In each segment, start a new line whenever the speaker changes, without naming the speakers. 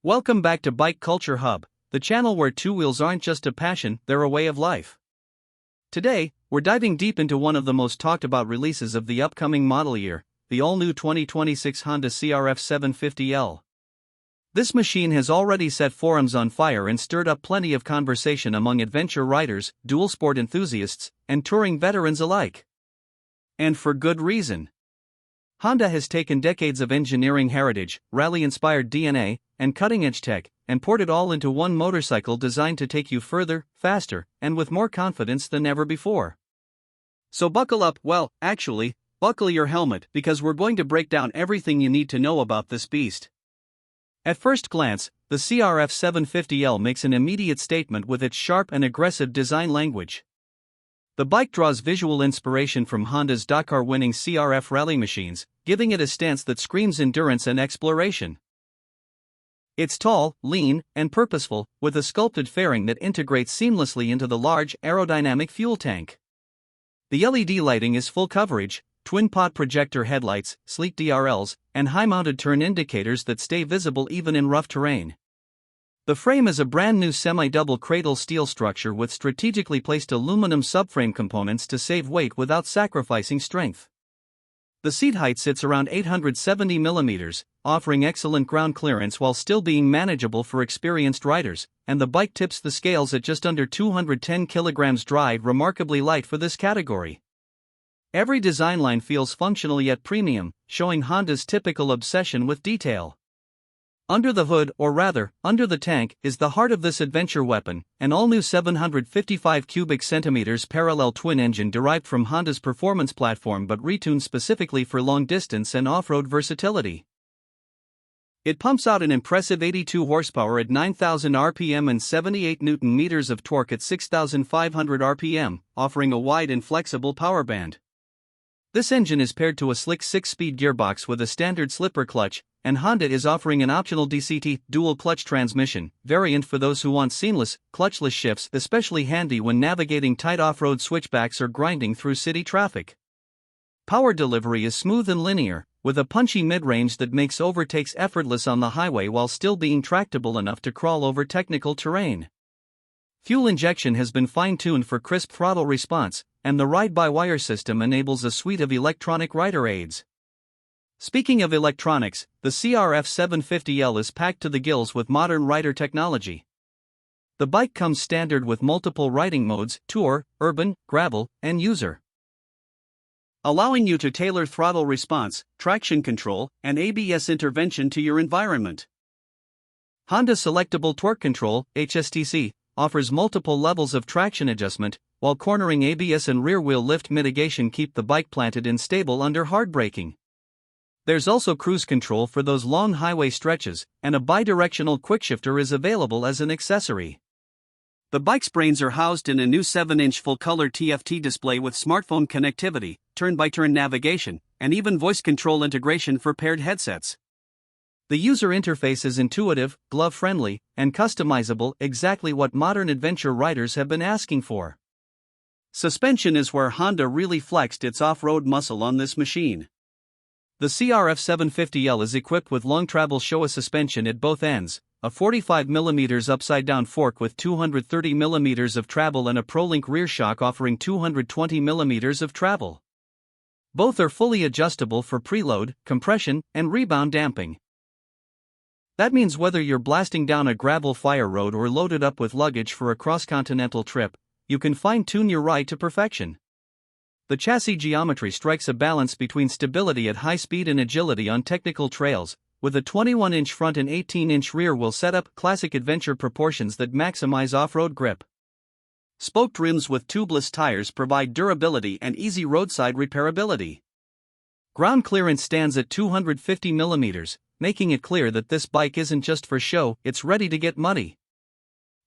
Welcome back to Bike Culture Hub, the channel where two wheels aren't just a passion, they're a way of life. Today, we're diving deep into one of the most talked about releases of the upcoming model year, the all-new 2026 Honda CRF750L. This machine has already set forums on fire and stirred up plenty of conversation among adventure riders, dual sport enthusiasts, and touring veterans alike. And for good reason. Honda has taken decades of engineering heritage, rally-inspired DNA, and cutting-edge tech, and poured it all into one motorcycle designed to take you further, faster, and with more confidence than ever before. So buckle up, buckle your helmet, because we're going to break down everything you need to know about this beast. At first glance, the CRF750L makes an immediate statement with its sharp and aggressive design language. The bike draws visual inspiration from Honda's Dakar-winning CRF rally machines, giving it a stance that screams endurance and exploration. It's tall, lean, and purposeful, with a sculpted fairing that integrates seamlessly into the large, aerodynamic fuel tank. The LED lighting is full coverage, twin-pot projector headlights, sleek DRLs, and high-mounted turn indicators that stay visible even in rough terrain. The frame is a brand-new semi-double cradle steel structure with strategically placed aluminum subframe components to save weight without sacrificing strength. The seat height sits around 870 mm, offering excellent ground clearance while still being manageable for experienced riders, and the bike tips the scales at just under 210 kg dry, remarkably light for this category. Every design line feels functional yet premium, showing Honda's typical obsession with detail. Under the hood, or rather, under the tank, is the heart of this adventure weapon, an all-new 755 cubic centimeters parallel twin engine derived from Honda's performance platform but retuned specifically for long-distance and off-road versatility. It pumps out an impressive 82 horsepower at 9,000 RPM and 78 Nm of torque at 6,500 RPM, offering a wide and flexible power band. This engine is paired to a slick 6-speed gearbox with a standard slipper clutch, and Honda is offering an optional DCT dual-clutch transmission variant for those who want seamless, clutchless shifts, especially handy when navigating tight off-road switchbacks or grinding through city traffic. Power delivery is smooth and linear, with a punchy mid-range that makes overtakes effortless on the highway while still being tractable enough to crawl over technical terrain. Fuel injection has been fine-tuned for crisp throttle response, and the ride-by-wire system enables a suite of electronic rider aids. Speaking of electronics, the CRF750L is packed to the gills with modern rider technology. The bike comes standard with multiple riding modes: Tour, Urban, Gravel, and User, allowing you to tailor throttle response, traction control, and ABS intervention to your environment. Honda Selectable Torque Control (HSTC) offers multiple levels of traction adjustment, while cornering ABS and rear-wheel lift mitigation keep the bike planted and stable under hard braking. There's also cruise control for those long highway stretches, and a bidirectional quickshifter is available as an accessory. The bike's brains are housed in a new 7-inch full-color TFT display with smartphone connectivity, turn-by-turn navigation, and even voice control integration for paired headsets. The user interface is intuitive, glove-friendly, and customizable, exactly what modern adventure riders have been asking for. Suspension is where Honda really flexed its off-road muscle on this machine. The CRF750L is equipped with long-travel Showa suspension at both ends, a 45 mm upside-down fork with 230 mm of travel and a ProLink rear shock offering 220 mm of travel. Both are fully adjustable for preload, compression, and rebound damping. That means whether you're blasting down a gravel fire road or loaded up with luggage for a cross-continental trip, you can fine-tune your ride to perfection. The chassis geometry strikes a balance between stability at high speed and agility on technical trails, with a 21-inch front and 18-inch rear wheel setup, classic adventure proportions that maximize off-road grip. Spoked rims with tubeless tires provide durability and easy roadside repairability. Ground clearance stands at 250 mm, making it clear that this bike isn't just for show, it's ready to get muddy.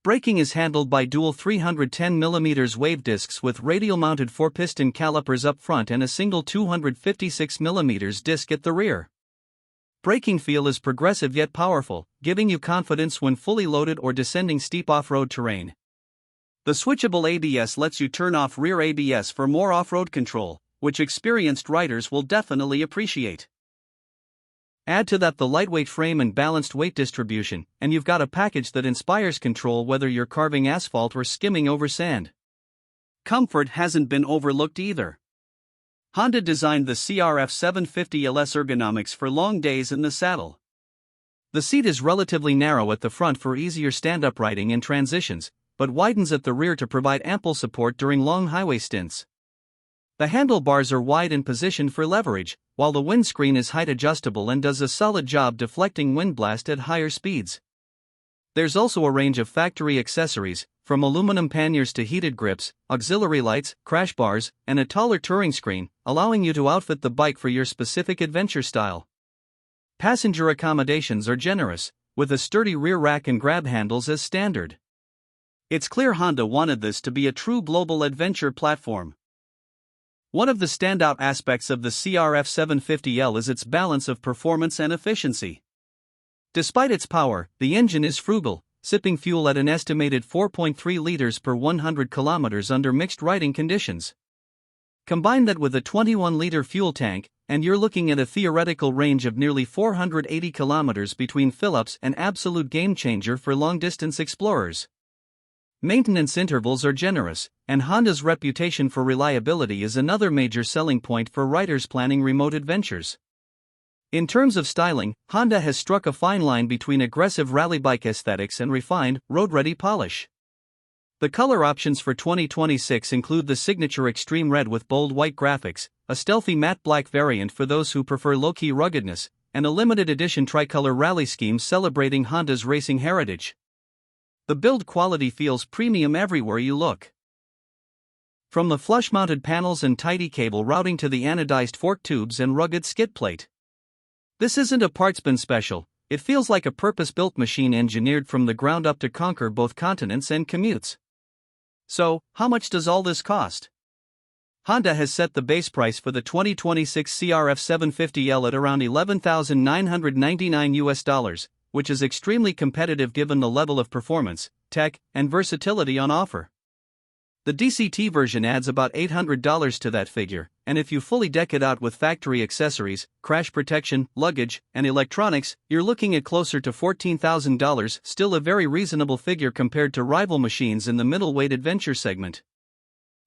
Braking is handled by dual 310 mm wave discs with radial-mounted 4-piston calipers up front and a single 256 mm disc at the rear. Braking feel is progressive yet powerful, giving you confidence when fully loaded or descending steep off-road terrain. The switchable ABS lets you turn off rear ABS for more off-road control, which experienced riders will definitely appreciate. Add to that the lightweight frame and balanced weight distribution, and you've got a package that inspires control whether you're carving asphalt or skimming over sand. Comfort hasn't been overlooked either. Honda designed the CRF750L's ergonomics for long days in the saddle. The seat is relatively narrow at the front for easier stand-up riding and transitions, but widens at the rear to provide ample support during long highway stints. The handlebars are wide and positioned for leverage, while the windscreen is height adjustable and does a solid job deflecting wind blast at higher speeds. There's also a range of factory accessories, from aluminum panniers to heated grips, auxiliary lights, crash bars, and a taller touring screen, allowing you to outfit the bike for your specific adventure style. Passenger accommodations are generous, with a sturdy rear rack and grab handles as standard. It's clear Honda wanted this to be a true global adventure platform. One of the standout aspects of the CRF750L is its balance of performance and efficiency. Despite its power, the engine is frugal, sipping fuel at an estimated 4.3 liters per 100 kilometers under mixed riding conditions. Combine that with a 21-liter fuel tank, and you're looking at a theoretical range of nearly 480 kilometers between fill-ups, an absolute game-changer for long-distance explorers. Maintenance intervals are generous, and Honda's reputation for reliability is another major selling point for riders planning remote adventures. In terms of styling, Honda has struck a fine line between aggressive rally bike aesthetics and refined, road-ready polish. The color options for 2026 include the signature extreme red with bold white graphics, a stealthy matte black variant for those who prefer low-key ruggedness, and a limited edition tricolor rally scheme celebrating Honda's racing heritage. The build quality feels premium everywhere you look. From the flush-mounted panels and tidy cable routing to the anodized fork tubes and rugged skid plate. This isn't a parts bin special, it feels like a purpose-built machine engineered from the ground up to conquer both continents and commutes. So, how much does all this cost? Honda has set the base price for the 2026 CRF750L at around $11,999, which is extremely competitive given the level of performance, tech, and versatility on offer. The DCT version adds about $800 to that figure, and if you fully deck it out with factory accessories, crash protection, luggage, and electronics, you're looking at closer to $14,000, still a very reasonable figure compared to rival machines in the middleweight adventure segment.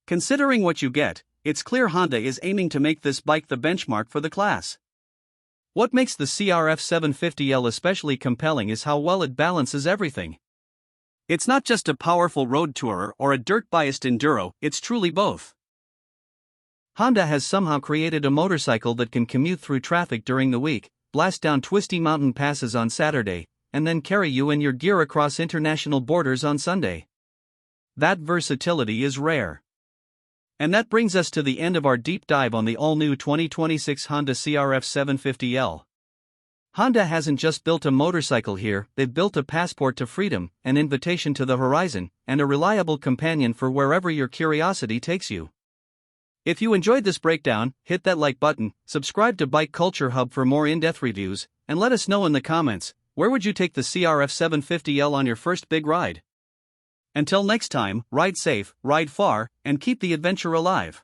Considering what you get, it's clear Honda is aiming to make this bike the benchmark for the class. What makes the CRF750L especially compelling is how well it balances everything. It's not just a powerful road tourer or a dirt-biased enduro, it's truly both. Honda has somehow created a motorcycle that can commute through traffic during the week, blast down twisty mountain passes on Saturday, and then carry you and your gear across international borders on Sunday. That versatility is rare. And that brings us to the end of our deep dive on the all-new 2026 Honda CRF750L. Honda hasn't just built a motorcycle here, they've built a passport to freedom, an invitation to the horizon, and a reliable companion for wherever your curiosity takes you. If you enjoyed this breakdown, hit that like button, subscribe to Bike Culture Hub for more in-depth reviews, and let us know in the comments, where would you take the CRF750L on your first big ride? Until next time, ride safe, ride far, and keep the adventure alive.